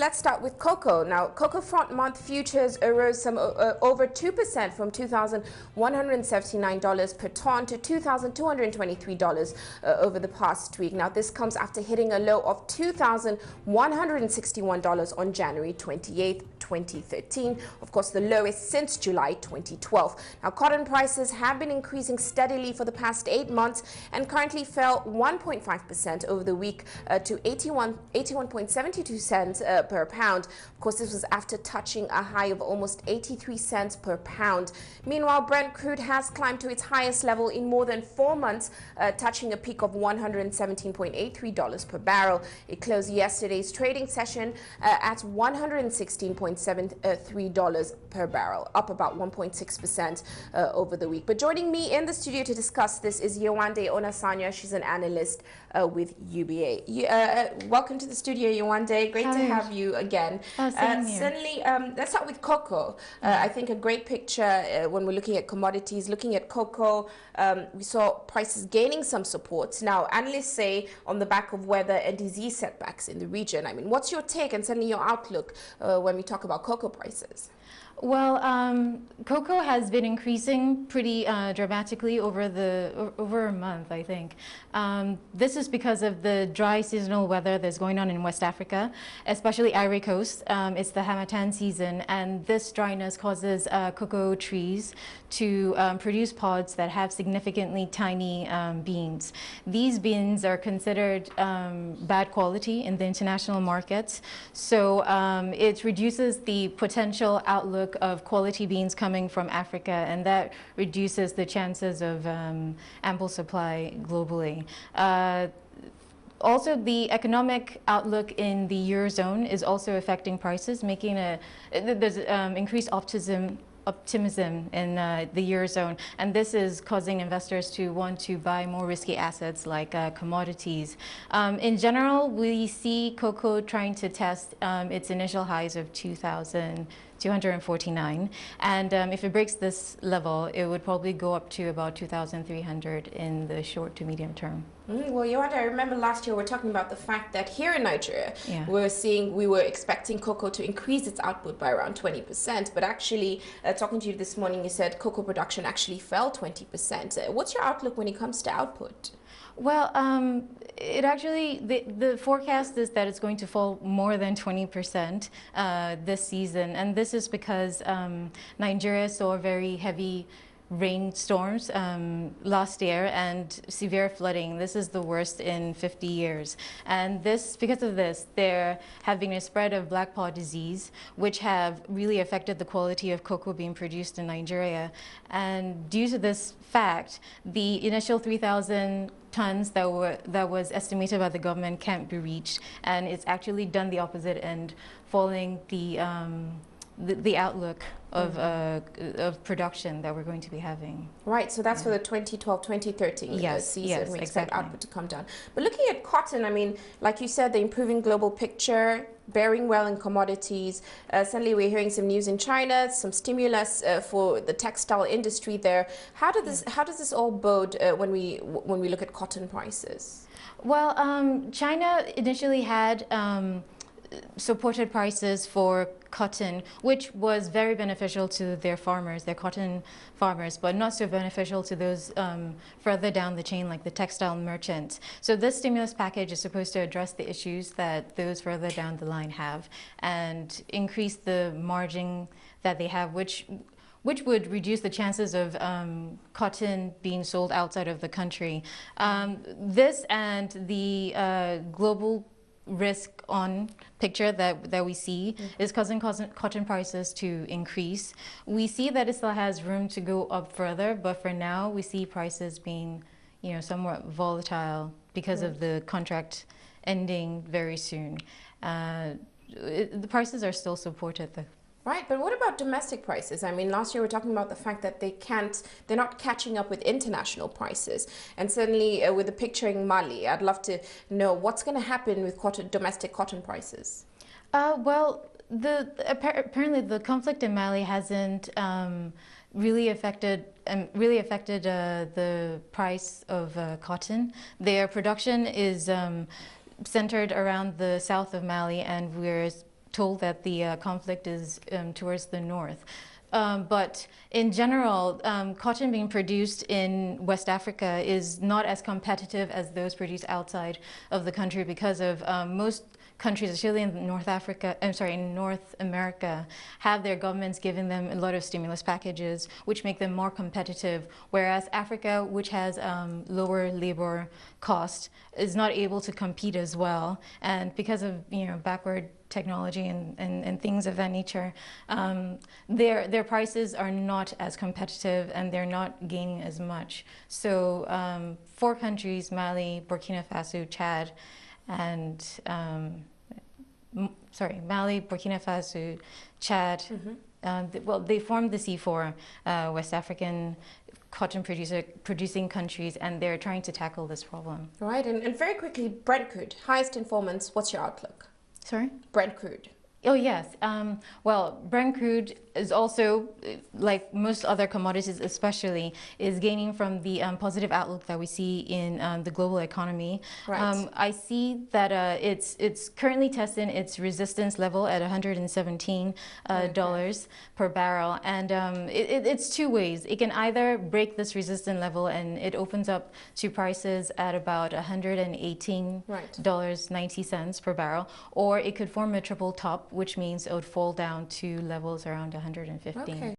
let's start with cocoa. Now, cocoa front month futures arose some over 2% from $2,179 per ton to $2,223 over the past week. Now, this comes after hitting a low of $2,161 on January 28th, 2013. Of course, the lowest since July 2012. Now, cotton prices have been increasing steadily for the past 8 months and currently fell 1.5% over the week to 81.72 cents per pound. Of course, this was after touching a high of almost 83 cents per pound. Meanwhile, Brent crude has climbed to its highest level in more than 4 months, touching a peak of $117.83 per barrel. It closed yesterday's trading session at $116.73 per barrel, up about 1.6% over the week. But joining me in the studio to discuss this is Yewande Onasanya. She's an analyst with UBA. Welcome to the studio, Yewande. Great to have you again. Certainly, let's start with cocoa. I think a great picture when we're looking at commodities, looking at cocoa, we saw prices gaining some support. Now, analysts say on the back of weather and disease setbacks in the region. I mean, what's your take and certainly your outlook when we talk about cocoa prices? Well, cocoa has been increasing pretty dramatically over a month, I think. This is because of the dry seasonal weather that's going on in West Africa, especially Ivory Coast. It's the Harmattan season, and this dryness causes cocoa trees to produce pods that have significantly tiny beans. These beans are considered bad quality in the international markets, so it reduces the potential outlook of quality beans coming from Africa, and that reduces the chances of ample supply globally. Also, the economic outlook in the Eurozone is also affecting prices, making there's increased optimism in the Eurozone, and this is causing investors to want to buy more risky assets like commodities. In general, we see cocoa trying to test its initial highs of 2,249, and if it breaks this level, it would probably go up to about 2,300 in the short to medium term. Well, Yewande, I remember last year we were talking about the fact that here in Nigeria, we were expecting cocoa to increase its output by around 20%, but actually, talking to you this morning, you said cocoa production actually fell 20%. What's your outlook when it comes to output? Well, the forecast is that it's going to fall more than 20% this season, and this is because Nigeria saw very heavy rainstorms last year and severe flooding. This is the worst in 50 years. And because of this, there have been a spread of black pod disease, which have really affected the quality of cocoa being produced in Nigeria. And due to this fact, the initial 3,000 tons that was estimated by the government can't be reached, and it's actually done the opposite and falling the outlook of production that we're going to be having. Right, so that's for the 2012-2013 season. Yes, we expect exactly. output to come down. But looking at cotton, I mean, like you said, the improving global picture, bearing well in commodities. Suddenly we're hearing some news in China, some stimulus for the textile industry there. How does this all bode when we look at cotton prices? Well, China initially had supported prices for cotton, which was very beneficial to their cotton farmers, but not so beneficial to those further down the chain, like the textile merchants. So this stimulus package is supposed to address the issues that those further down the line have and increase the margin that they have, which would reduce the chances of cotton being sold outside of the country. This and the global risk on picture that we see is causing cotton prices to increase. We see that it still has room to go up further, but for now we see prices being, somewhat volatile because of the contract ending very soon. The prices are still supported though. Right, but what about domestic prices? I mean, last year we were talking about the fact that they're not catching up with international prices. And certainly with the picture in Mali, I'd love to know what's going to happen with domestic cotton prices. Well, apparently the conflict in Mali hasn't really affected the price of cotton. Their production is centered around the south of Mali, and we're told that the conflict is towards the north. But in general, cotton being produced in West Africa is not as competitive as those produced outside of the country because of most countries, especially in North America, have their governments giving them a lot of stimulus packages, which make them more competitive. Whereas Africa, which has lower labor cost, is not able to compete as well. And because of backward technology and things of that nature, their prices are not as competitive and they're not gaining as much. So 4 countries, Mali, Burkina Faso, Chad, and Mali, Burkina Faso, Chad. They formed the C4, West African cotton producing countries, and they're trying to tackle this problem. Right, and very quickly, Brent crude, highest informants. What's your outlook? Sorry? Brent crude. Oh, yes. Well, Brent crude is also, like most other commodities especially, is gaining from the positive outlook that we see in the global economy. Right. I see that it's currently testing its resistance level at $117 per barrel. And it's 2 ways. It can either break this resistance level and it opens up to prices at about $118.90 per barrel, or it could form a triple top, which means it would fall down to levels around 115. Okay.